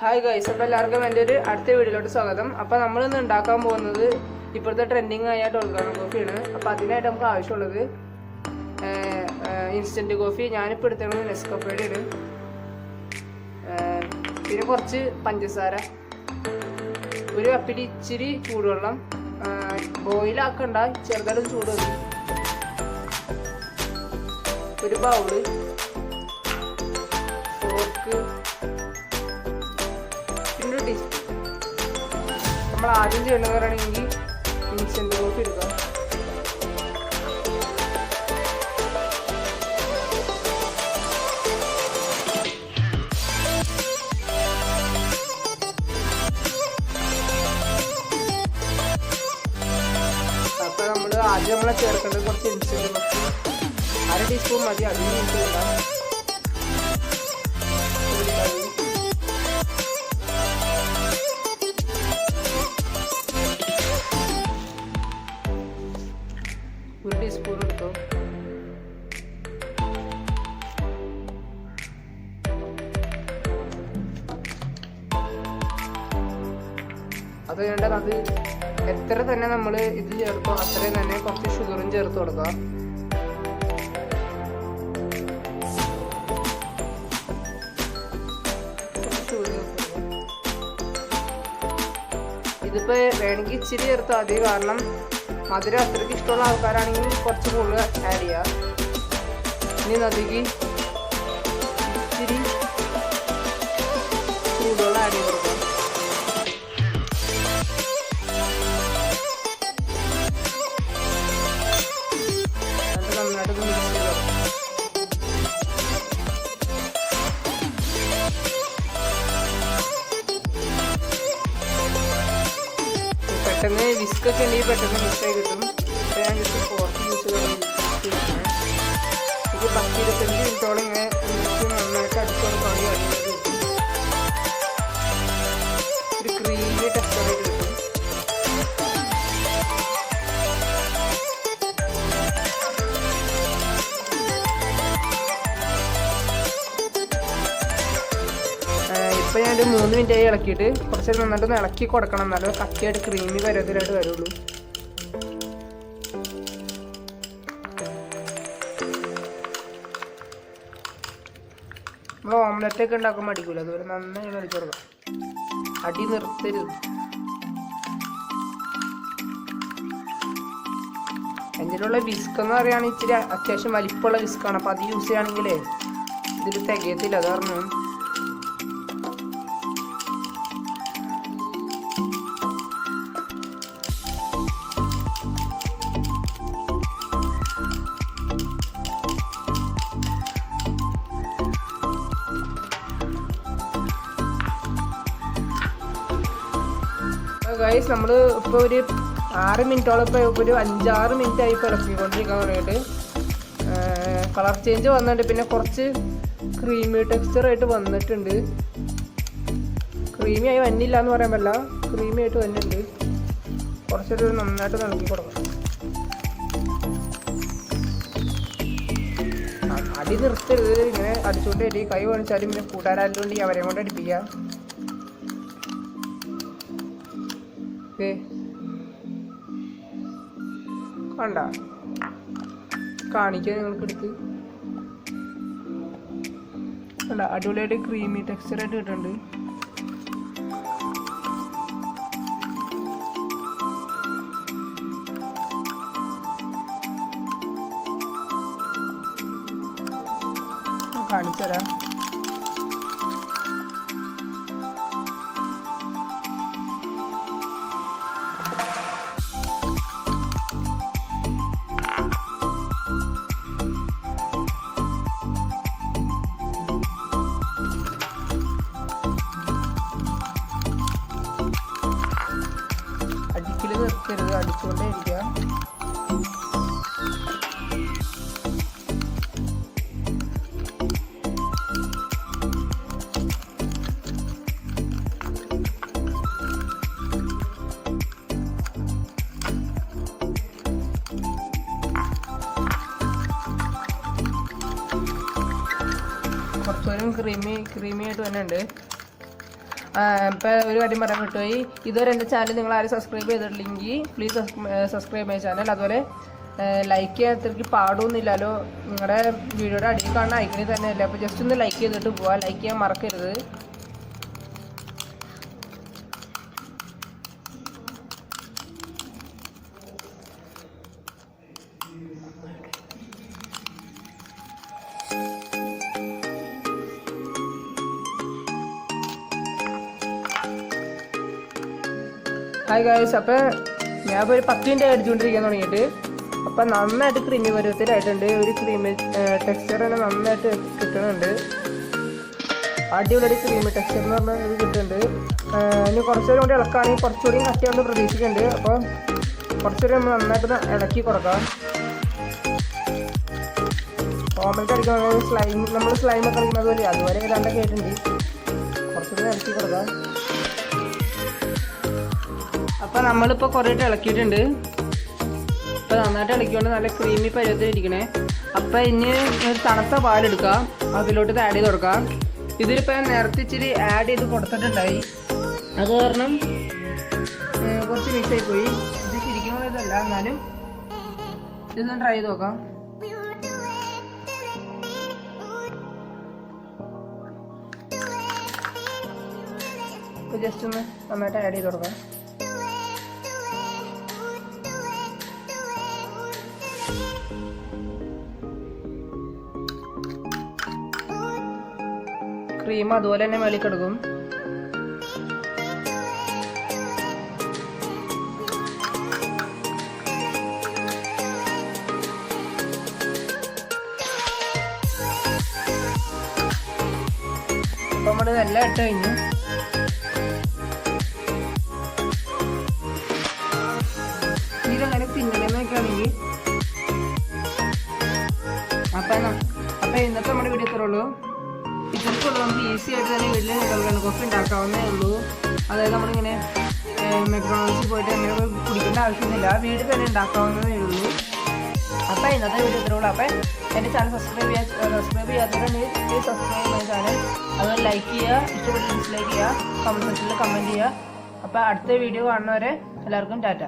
Hi guys, അപ്പോൾ എല്ലാവർക്കും എൻ്റെ ഒരു അടുത്ത വീഡിയോയിലോട്ട് സ്വാഗതം. അപ്പോൾ നമ്മളിന്ന് ഉണ്ടാക്കാൻ പോകുന്നത് ഇപ്പോഴത്തെ ട്രെൻഡിങ് ആയ ഡാൽഗോണ കോഫിയാണ്. അപ്പോൾ അതിനായിട്ട് നമുക്ക് ആവശ്യമുള്ളത് ഇൻസ്റ്റൻറ്റ് കോഫി. ഞാനിപ്പോൾ എടുത്തത് നെസ്കഫേയുടെ ആണ്. പിന്നെ കുറച്ച് പഞ്ചസാര, ഒരു കപ്പിൽ ഇച്ചിരി ചൂടുവെള്ളം, ബോയിലാക്കണ്ട, ചെറുതായിട്ട് ചൂട് മതി, ഒരു ബൗള്, ഫോർക്ക്, പിന്നെ ഒരു ടീസ്പൂൺ. നമ്മൾ ആദ്യം ചെയ്യേണ്ടത് പറയുകയാണെങ്കിൽ ഇൻസ്റ്റൻറ്റ് കോഫി എടുക്കാം. അപ്പോൾ ആദ്യം നമ്മൾ ചേർക്കേണ്ടത് കുറച്ച് ഇൻസ്റ്റൻറ്റ് കോഫി, 1/2 ടീസ്പൂൺ മതി. അതിന് ഇടാം. ഒരു ടീസ്പൂൺ എടുത്തു. അത് കഴിഞ്ഞിട്ട് അത് എത്ര തന്നെ നമ്മൾ ഇത് ചേർത്തോ അത്രയും തന്നെ കുറച്ച് ഷുഗറും ചേർത്ത് കൊടുക്കാം. ഇതിപ്പോൾ വേണമെങ്കിൽ ഇച്ചിരി ചേർത്താൽ മതി, കാരണം മധുരം അത്രയ്ക്ക് ഇഷ്ടമുള്ള ആൾക്കാരാണെങ്കിൽ കുറച്ച് കൂടുതൽ ആഡ് ചെയ്യുക. ഇനി നദിക്ക് ഇച്ചിരി ചൂടുവെള്ളം ആഡ് ചെയ്ത് കൊടുക്കാം. എന്നിട്ട് നന്നായിട്ട് മിക്സ് ചെയ്ത് കൊടുക്കാം. പെട്ടെന്ന് വിസ്കൊക്കെ ഉണ്ടെങ്കിൽ പെട്ടെന്ന് മിക്സായി കിട്ടും. ഇപ്പോൾ ഞാൻ ജസ്റ്റ് ഫോർക്ക് യൂസ് ചെയ്ത് ഇത് 10-25 മിനിറ്റോളം ഇങ്ങനെ നന്നായിട്ട് അടിച്ചു കൊടുക്കുകയാണെങ്കിൽ അടിപൊളി കിട്ടും. ഒരു ക്രീമി ടെക്സ്ചറായിട്ട് കിട്ടും. ഇപ്പോൾ ഞാനൊരു 3 മിനിറ്റായി ഇളക്കിയിട്ട് കുറച്ച് നന്നായിട്ട് ഇളക്കി കൊടുക്കണം, എന്നാലും കട്ടിയായിട്ട് ക്രീമി പരുവത്തിലായിട്ട് വരുള്ളൂ. നമ്മൾ ഓംലെറ്റൊക്കെ ഉണ്ടാക്കുമ്പോൾ അടിക്കൂല, അതുപോലെ നന്നായി കളിച്ചു കൊടുക്കാം. അടി നിർത്തരുത്. എൻ്റെ വിസ്ക് എന്ന് പറയുകയാണെങ്കിൽ ഇച്ചിരി അത്യാവശ്യം വലിപ്പമുള്ള വിസ്ക്കാണ്. അപ്പോൾ അത് യൂസ് ചെയ്യുകയാണെങ്കിലേ ഇതിൽ തികയത്തില്ല. അത് കാരണം ഗൈസ്, നമ്മൾ ഇപ്പോൾ ഒരു 6 മിനിറ്റോളം, ഇപ്പോൾ ഒരു 5-6 മിനിറ്റായി ഇപ്പോൾ ഇളക്കിക്കൊണ്ടിരിക്കാൻ തുടങ്ങിയിട്ട്. കളർ ചേഞ്ച് വന്നിട്ടുണ്ട്. പിന്നെ കുറച്ച് ക്രീമി ടെക്സ്ചറായിട്ട് വന്നിട്ടുണ്ട്. ക്രീമി ആയി വന്നില്ല എന്ന് പറയാൻ പറ്റില്ല, ക്രീമി ആയിട്ട് വന്നിട്ടുണ്ട്. കുറച്ചൊരു നന്നായിട്ട് ഇളക്കി കൊടുക്കണം. അടി നിർത്തരുത്. ഇങ്ങനെ അടിച്ചുകൊണ്ട് വരും. കൈ കാണിച്ചാലും പിന്നെ കൂട്ടാരായതുകൊണ്ട് അവരെ കൊണ്ട് അടിപ്പിക്കുക. കണ്ട കാണിക്കാൻ നിങ്ങൾക്ക് എടുത്ത് കണ്ട അടിപൊളിയായിട്ട് ക്രീമി ടെക്സ്ചറായിട്ട് കിട്ടുന്നുണ്ട്. കാണിച്ചു തരാം. അടിക്കൽ നിർത്തരുത്, അടിച്ചുകൊണ്ടേ ഇരിക്കുക. കുറച്ചൊരു ക്രീമി ആയിട്ട് തന്നെ ഉണ്ട്. ഇപ്പോൾ ഒരു കാര്യം പറയാൻ വിട്ടുപോയി, ഇതുവരെ എൻ്റെ ചാനൽ നിങ്ങൾ ആരും സബ്സ്ക്രൈബ് ചെയ്തിട്ടില്ലെങ്കിൽ പ്ലീസ് സബ്സ്ക്രൈബ് ചെയ്യുക ചാനൽ. അതുപോലെ ലൈക്ക് ചെയ്യാൻ അത്രയ്ക്ക് പാടൊന്നുമില്ലല്ലോ, നിങ്ങളുടെ വീഡിയോയുടെ അടിയിൽ കാണുന്ന ഐക്കണിൽ തന്നെയല്ലേ. അപ്പോൾ ജസ്റ്റ് ഒന്ന് ലൈക്ക് ചെയ്തിട്ട് പോവാം, ലൈക്ക് ചെയ്യാൻ മറക്കരുത്. ഹായ് ഗായ്സ്, അപ്പോൾ ഞാൻ ഇപ്പോൾ ഒരു 10 മിനിറ്റ് അടിച്ചുകൊണ്ടിരിക്കാൻ തുടങ്ങിയിട്ട്. അപ്പം നന്നായിട്ട് ക്രീമി പരുവത്തിലായിട്ടുണ്ട്. ഒരു ക്രീമി ടെക്സ്ചർ തന്നെ നന്നായിട്ട് കിട്ടുന്നുണ്ട്. അടിപൊളി ക്രീമി ടെക്സ്ചർ എന്ന് പറഞ്ഞാൽ ഇത് കിട്ടുന്നുണ്ട്. ഇനി കുറച്ചുകൂടി കൂടി ഇളക്കുകയാണെങ്കിൽ കുറച്ചുകൂടി കട്ടിയാണെന്ന് പ്രതീക്ഷിക്കുന്നുണ്ട്. അപ്പോൾ കുറച്ചുകൂടി നമ്മൾ നന്നായിട്ട് ഇളക്കി കൊടുക്കാം. ഓമൽക്ക് അടിക്കുന്നത് നമ്മൾ സ്ലൈമൊക്കെ അടിക്കുന്നത് പോലെ അതുവരെ ഏതാണ്ടൊക്കെ ആയിട്ടുണ്ട്. കുറച്ചുകൂടി ഇളക്കി കൊടുക്കാം. അപ്പോൾ നമ്മളിപ്പോൾ കുറേയിട്ട് ഇളക്കിയിട്ടുണ്ട്. അപ്പോൾ നന്നായിട്ട് ഇളക്കിക്കൊണ്ട് നല്ല ക്രീമി പരുവത്തിലിരിക്കണേ. അപ്പോൾ ഇനി ഒരു തണുത്ത പാലെടുക്കുക, അതിലോട്ട് ഇത് ആഡ് ചെയ്ത് കൊടുക്കാം. ഇതിലിപ്പോൾ ഞാൻ നേരത്തെ ഇച്ചിരി ആഡ് ചെയ്ത് കൊടുത്തിട്ടുണ്ടായി, അത് കാരണം കുറച്ച് മിക്സായി പോയി. ഇത് ശരിക്കും ഇതല്ല, എന്നാലും ഇതൊന്ന് ട്രൈ ചെയ്ത് നോക്കാം. ഇപ്പോൾ ജസ്റ്റ് ഒന്ന് നന്നായിട്ട് ആഡ് ചെയ്ത് കൊടുക്കാം. ക്രീം അതുപോലെ തന്നെ മേളിൽ കിടക്കും. അപ്പം നമ്മുടെ ഇതെല്ലാം ഇട്ട് കഴിഞ്ഞു. ഇതങ്ങനെ തിന്നലെന്നൊക്കെ ആണെങ്കിൽ അപ്പം ഇന്നത്തെ നമ്മുടെ വീഡിയോ ഇത്രേ ഉള്ളൂ. ഇതൊക്കെയുള്ളൂ, നമുക്ക് ഈസി ആയിട്ട് തന്നെ വീട്ടിൽ ഡൽഗോണ കോഫി ഉണ്ടാക്കാവുന്നേ ഉള്ളൂ. അതായത് നമ്മളിങ്ങനെ മെക്ഡൊണാൾഡ്സിൽ പോയിട്ട് അങ്ങനെ കുടിക്കേണ്ട ആവശ്യമൊന്നുമില്ല, വീട്ടിൽ തന്നെ ഉണ്ടാക്കാവുന്നതേ ഉള്ളൂ. അപ്പോൾ ഇന്നത്തെ വീഡിയോ ഇത്രേ ഉള്ളൂ. അപ്പം എൻ്റെ ചാനൽ സബ്സ്ക്രൈബ് ചെയ്യാത്തവരുണ്ടെങ്കിൽ പ്ലീസ് സബ്സ്ക്രൈബ് ചെയ്യുന്ന ചാനൽ. അതുപോലെ ലൈക്ക് ചെയ്യുക, ഇഷ്ടപ്പെട്ട് ഡിസ്ലൈക്ക് ചെയ്യുക, കമൻറ്റ് സെക്ഷനിൽ കമൻറ്റ് ചെയ്യുക. അപ്പോൾ അടുത്ത വീഡിയോ കാണുന്നവരെ എല്ലാവർക്കും ടാറ്റ.